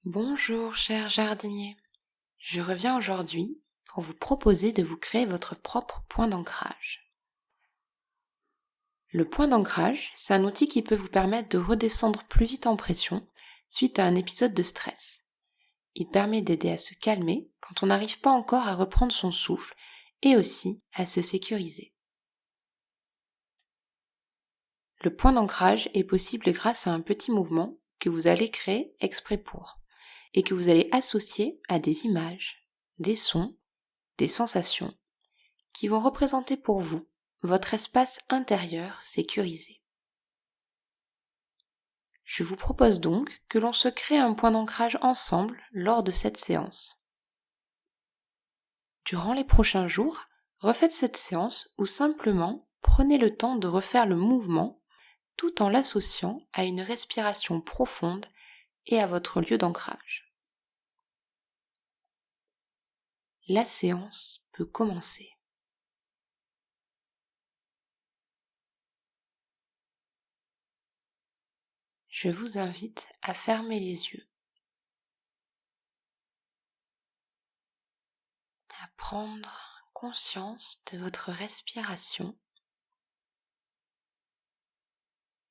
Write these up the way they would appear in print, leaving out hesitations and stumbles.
Bonjour cher jardinier, je reviens aujourd'hui pour vous proposer de vous créer votre propre point d'ancrage. Le point d'ancrage, c'est un outil qui peut vous permettre de redescendre plus vite en pression suite à un épisode de stress. Il permet d'aider à se calmer quand on n'arrive pas encore à reprendre son souffle et aussi à se sécuriser. Le point d'ancrage est possible grâce à un petit mouvement que vous allez créer exprès pour et que vous allez associer à des images, des sons, des sensations qui vont représenter pour vous votre espace intérieur sécurisé. Je vous propose donc que l'on se crée un point d'ancrage ensemble lors de cette séance. Durant les prochains jours, refaites cette séance ou simplement prenez le temps de refaire le mouvement tout en l'associant à une respiration profonde et à votre lieu d'ancrage. La séance peut commencer. Je vous invite à fermer les yeux, à prendre conscience de votre respiration.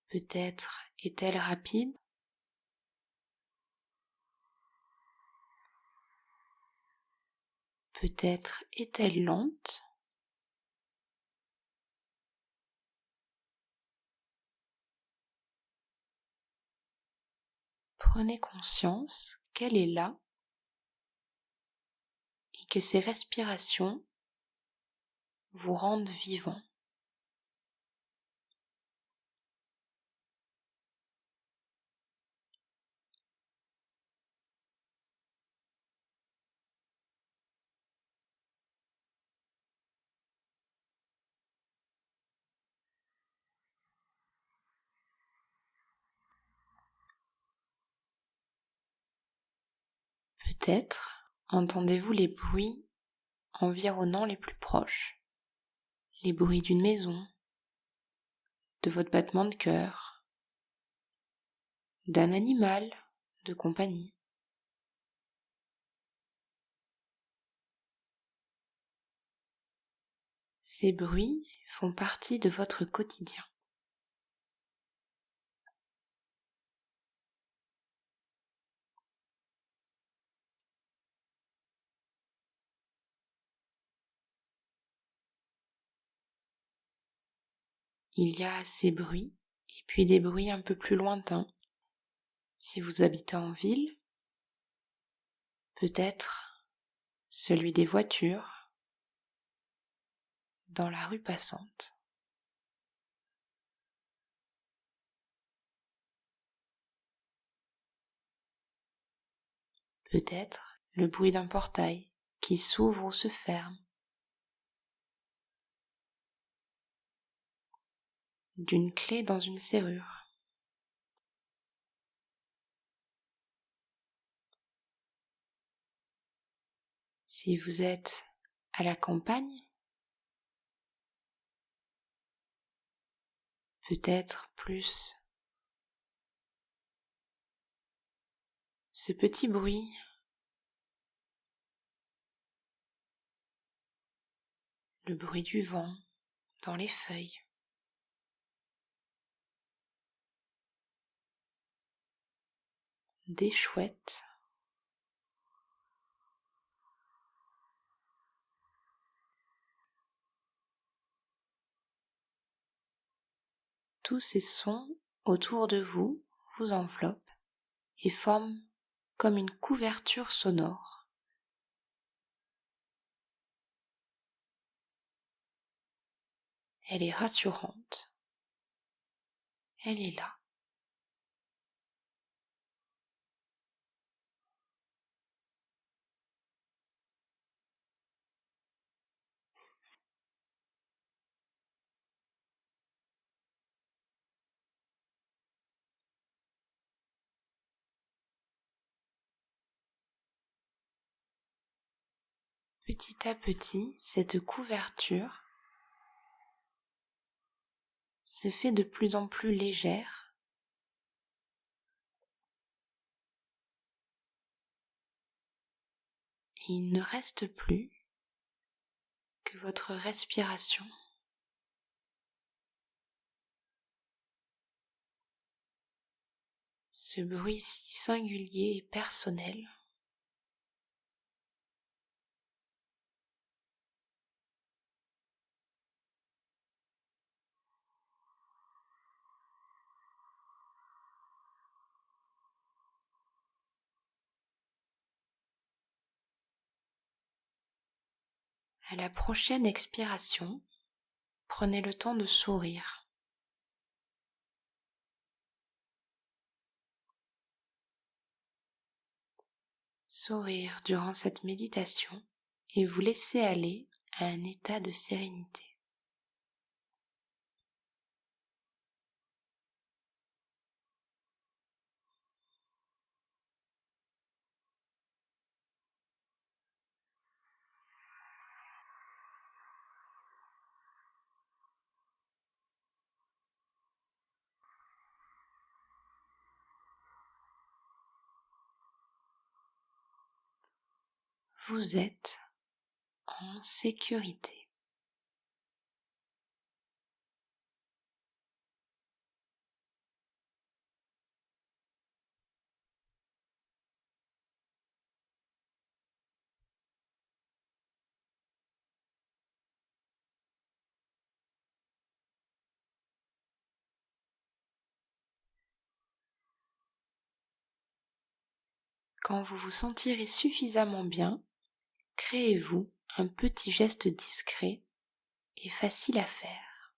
Peut-être est-elle rapide, peut-être est-elle lente. Prenez conscience qu'elle est là et que ces respirations vous rendent vivant. Peut-être entendez-vous les bruits environnants les plus proches, les bruits d'une maison, de votre battement de cœur, d'un animal de compagnie. Ces bruits font partie de votre quotidien. Il y a ces bruits et puis des bruits un peu plus lointains. Si vous habitez en ville, peut-être celui des voitures dans la rue passante. Peut-être le bruit d'un portail qui s'ouvre ou se ferme, d'une clé dans une serrure. Si vous êtes à la campagne, peut-être plus ce petit bruit le bruit du vent dans les feuilles. Des chouettes. Tous ces sons autour de vous vous enveloppent et forment comme une couverture sonore. Elle est rassurante. Elle est là. Petit à petit, cette couverture se fait de plus en plus légère Et il ne reste plus que votre respiration. Ce bruit si singulier et personnel. À la prochaine expiration, prenez le temps de sourire. Sourire durant cette méditation et vous laisser aller à un état de sérénité. Vous êtes en sécurité. Quand vous vous sentirez suffisamment bien, créez-vous un petit geste discret et facile à faire.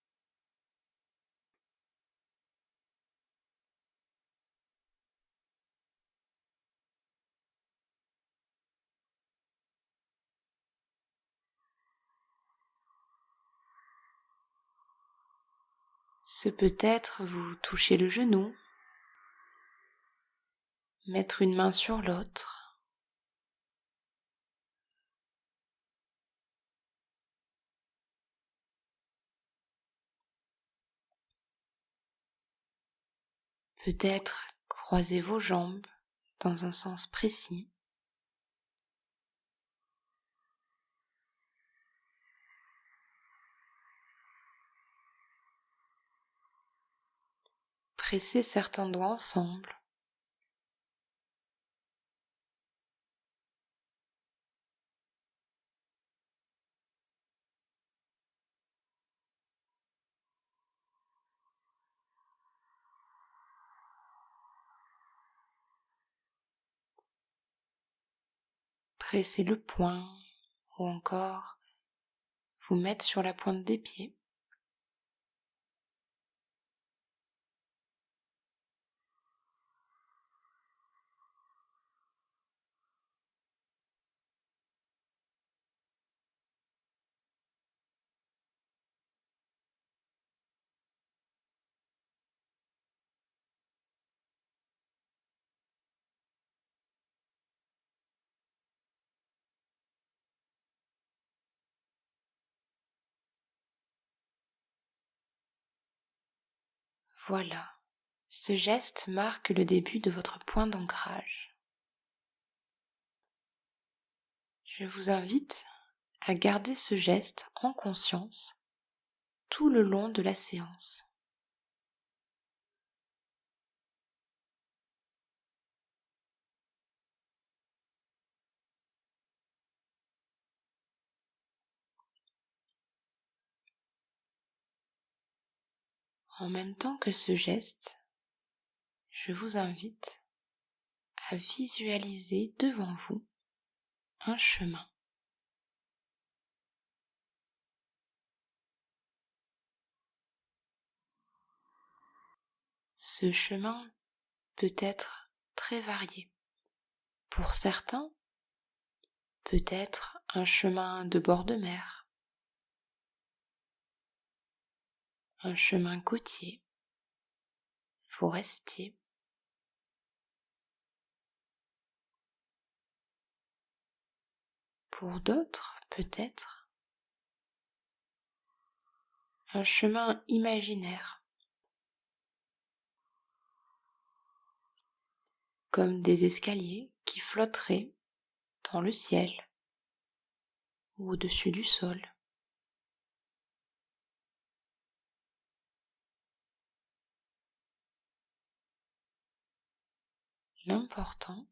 Ce peut être vous toucher le genou, mettre une main sur l'autre, peut-être croiser vos jambes dans un sens précis. Presser certains doigts ensemble. Presser le poing ou encore vous mettre sur la pointe des pieds. Voilà, ce geste marque le début de votre point d'ancrage. Je vous invite à garder ce geste en conscience tout le long de la séance. En même temps que ce geste, je vous invite à visualiser devant vous un chemin. Ce chemin peut être très varié. Pour certains, peut-être un chemin de bord de mer, un chemin côtier, forestier. Pour d'autres, peut-être un chemin imaginaire, comme des escaliers qui flotteraient dans le ciel. ou au-dessus du sol. L'important,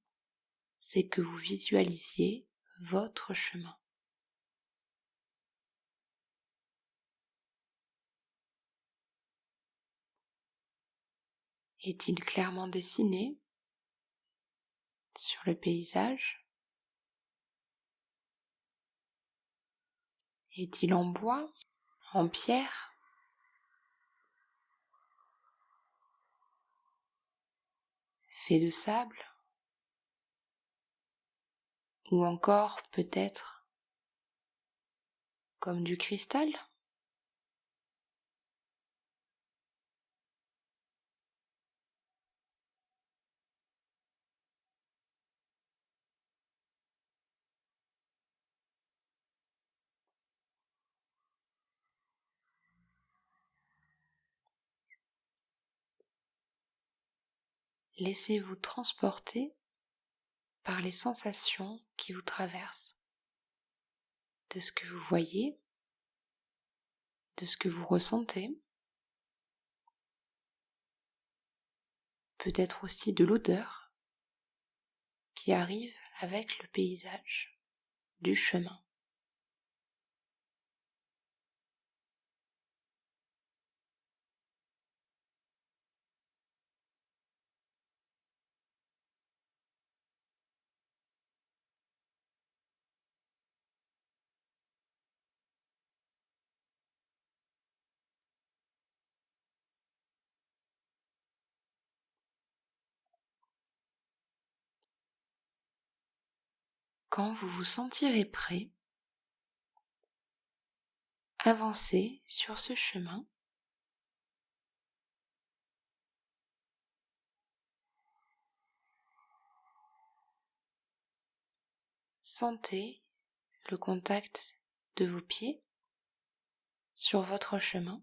c'est que vous visualisiez votre chemin. Est-il clairement dessiné sur le paysage? Est-il en bois, en pierre? Fait de sable? Ou encore peut-être comme du cristal? Laissez-vous transporter par les sensations qui vous traversent, de ce que vous voyez, de ce que vous ressentez, peut-être aussi de l'odeur qui arrive avec le paysage du chemin. Quand vous vous sentirez prêt, avancez sur ce chemin. Sentez le contact de vos pieds sur votre chemin.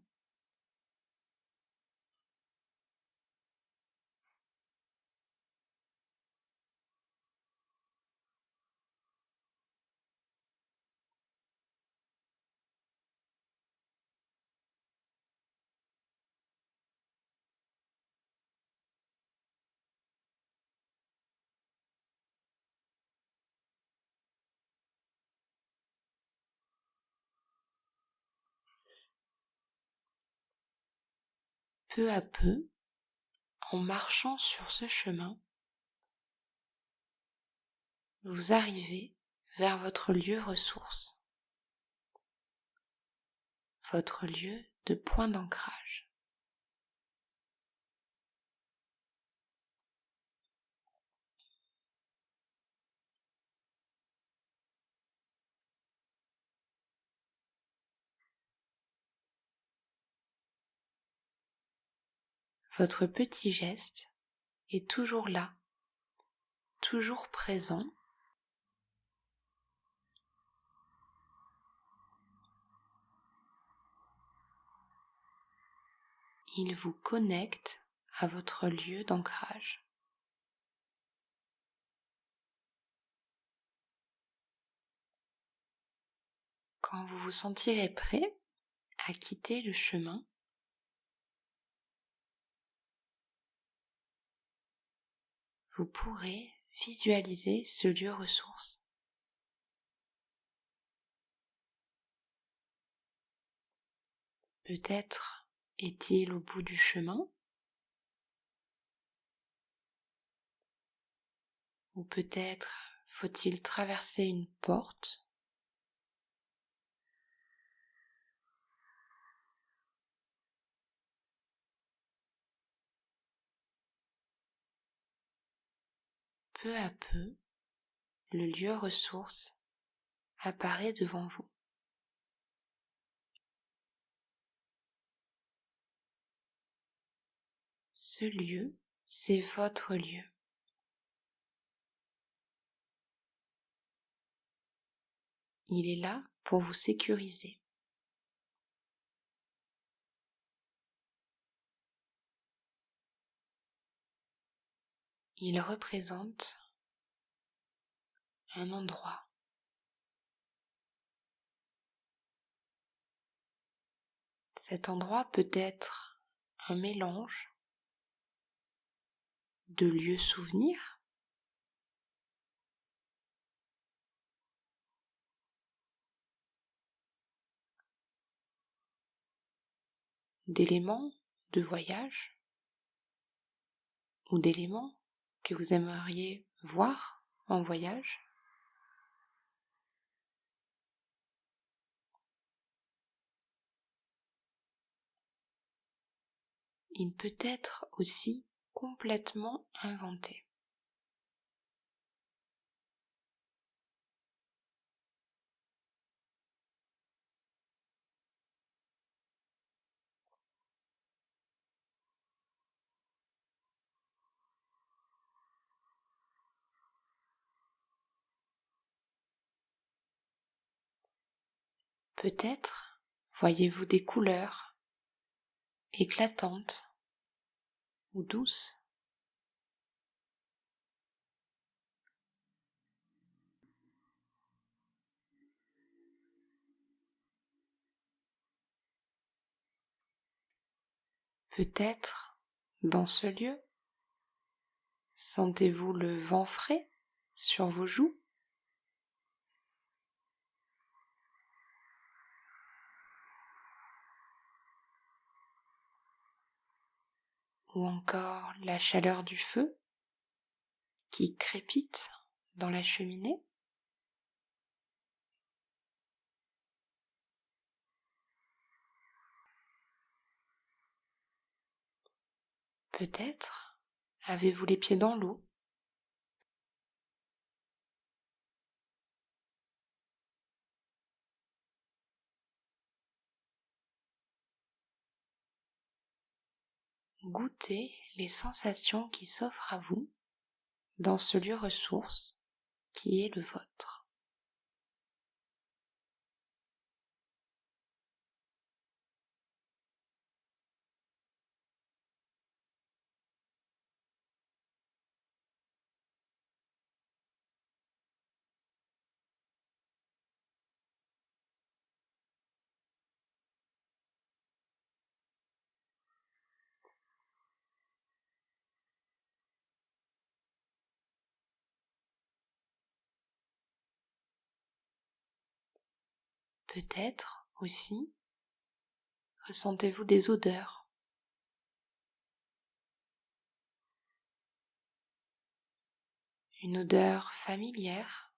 Peu à peu, en marchant sur ce chemin, vous arrivez vers votre lieu ressource, votre lieu de point d'ancrage. Votre petit geste est toujours là, toujours présent. Il vous connecte à votre lieu d'ancrage. Quand vous vous sentirez prêt à quitter le chemin, vous pourrez visualiser ce lieu ressource. Peut-être est-il au bout du chemin, ou peut-être faut-il traverser une porte. Peu à peu, le lieu ressource apparaît devant vous. Ce lieu, c'est votre lieu. Il est là pour vous sécuriser. Il représente un endroit, Cet endroit peut être un mélange de lieux souvenirs, d'éléments de voyage ou d'éléments que vous aimeriez voir en voyage. Il peut être aussi complètement inventé. Peut-être voyez-vous des couleurs éclatantes ou douces. Peut-être, dans ce lieu, sentez-vous le vent frais sur vos joues? Ou encore la chaleur du feu qui crépite dans la cheminée? Peut-être avez-vous les pieds dans l'eau? Goûtez les sensations qui s'offrent à vous dans ce lieu ressource qui est le vôtre. Peut-être aussi ressentez-vous des odeurs, une odeur familière,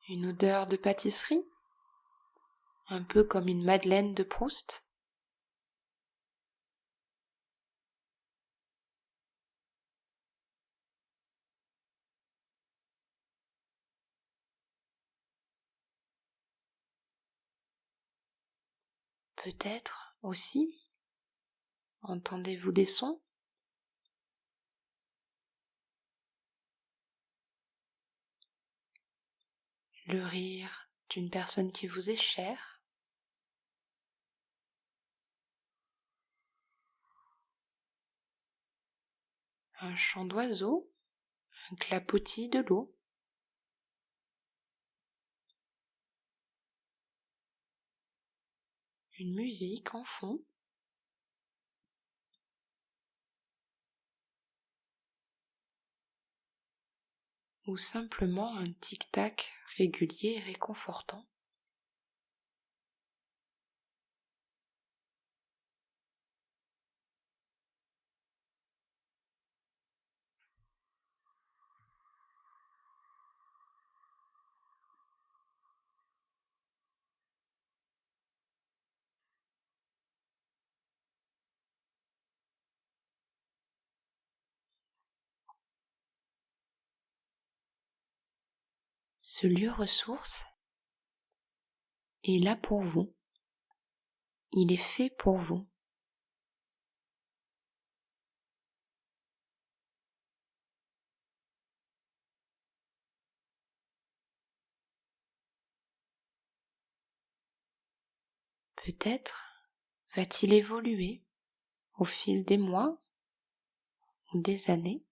une odeur de pâtisserie, un peu comme une madeleine de Proust. Peut-être aussi entendez-vous des sons, le rire d'une personne qui vous est chère, un chant d'oiseau, un clapotis de l'eau, une musique en fond, ou simplement un tic-tac régulier et réconfortant. Ce lieu ressource est là pour vous, il est fait pour vous. Peut-être va-t-il évoluer au fil des mois ou des années.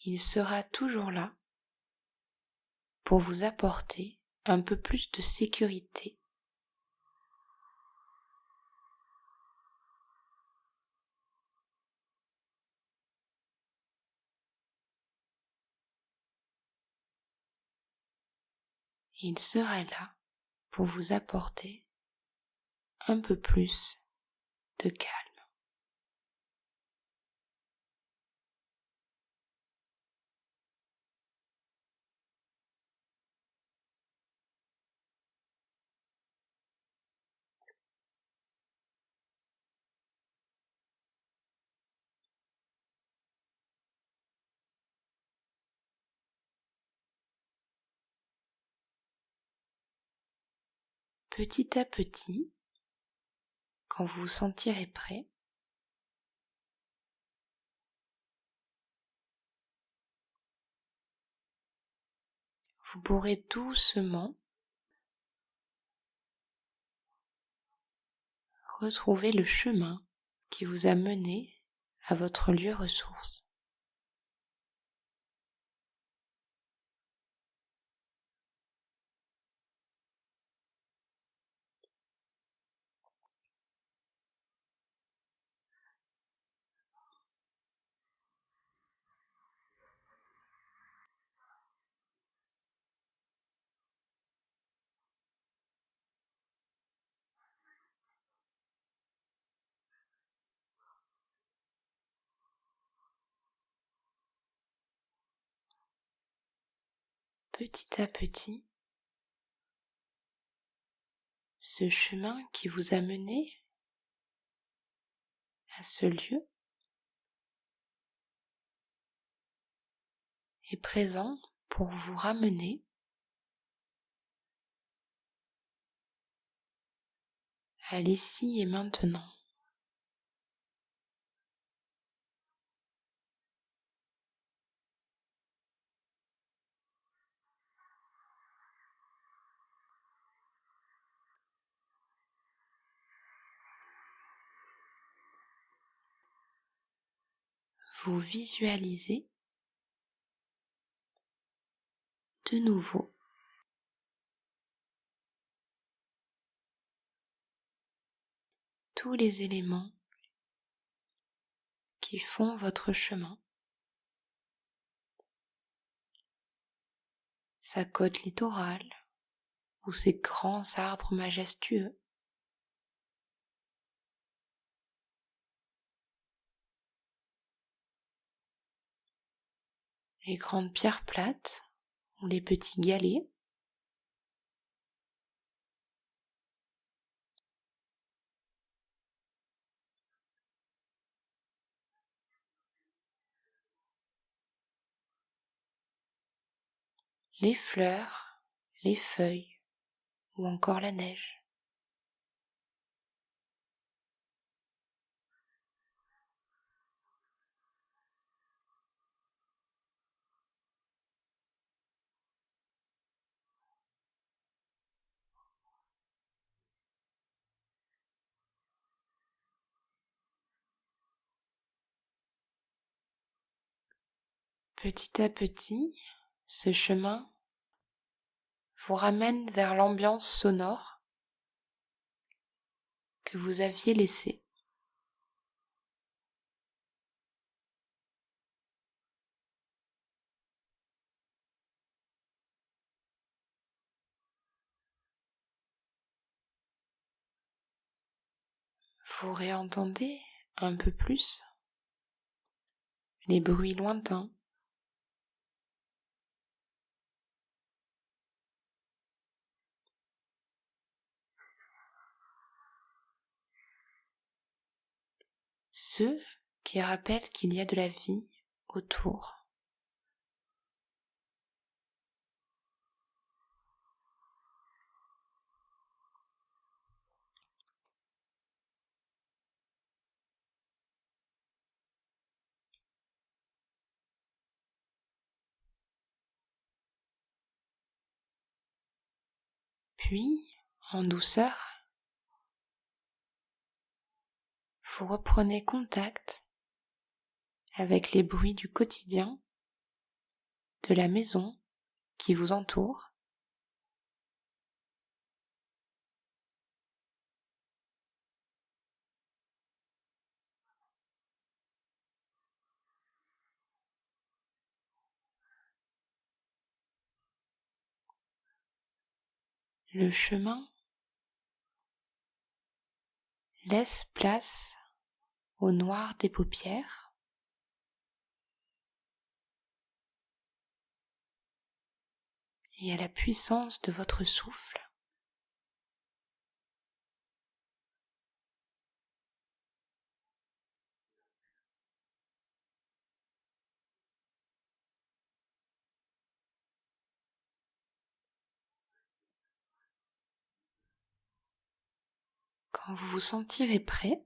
il sera toujours là pour vous apporter un peu plus de sécurité. Il sera là pour vous apporter un peu plus de calme. Petit à petit, quand vous vous sentirez prêt, vous pourrez doucement retrouver le chemin qui vous a mené à votre lieu ressource. Petit à petit, ce chemin qui vous a mené à ce lieu est présent pour vous ramener à l'ici et maintenant. Vous visualisez de nouveau tous les éléments qui font votre chemin. Sa côte littorale ou ses grands arbres majestueux. Les grandes pierres plates ou les petits galets. Les fleurs, les feuilles ou encore la neige. Petit à petit, ce chemin vous ramène vers l'ambiance sonore que vous aviez laissée. Vous réentendez un peu plus les bruits lointains, ceux qui rappellent qu'il y a de la vie autour. Puis, en douceur, vous reprenez contact avec les bruits du quotidien de la maison qui vous entoure. Le chemin laisse place au noir des paupières et à la puissance de votre souffle. Quand vous vous sentirez prêt,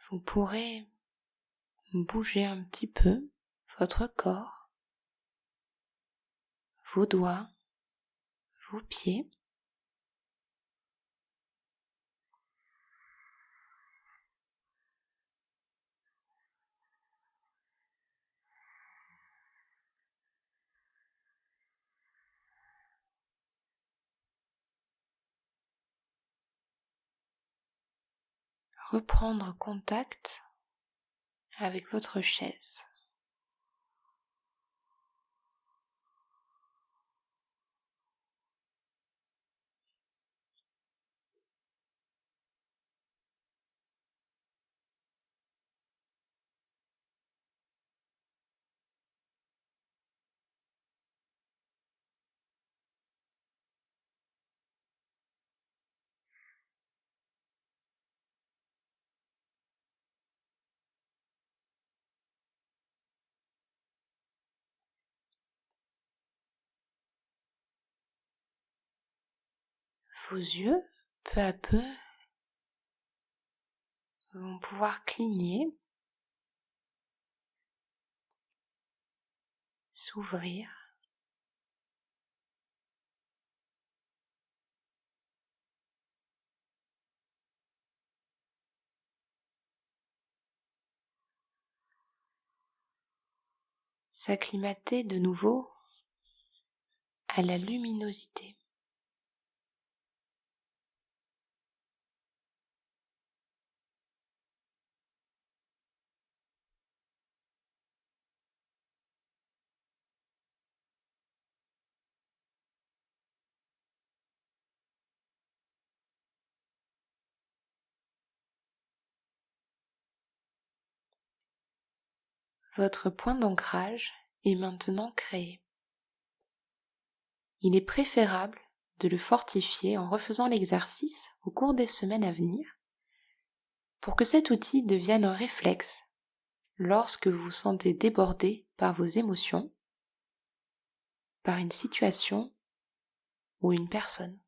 vous pourrez bouger un petit peu votre corps, vos doigts, vos pieds. Reprendre contact avec votre chaise. Vos yeux, peu à peu, vont pouvoir cligner, s'ouvrir. S'acclimater de nouveau à la luminosité. Votre point d'ancrage est maintenant créé. Il est préférable de le fortifier en refaisant l'exercice au cours des semaines à venir pour que cet outil devienne un réflexe lorsque vous vous sentez débordé par vos émotions, par une situation ou une personne.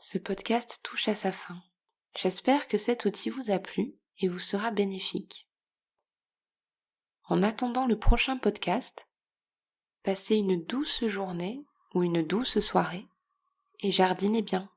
Ce podcast touche à sa fin. J'espère que cet outil vous a plu et vous sera bénéfique. En attendant le prochain podcast, passez une douce journée ou une douce soirée et jardinez bien.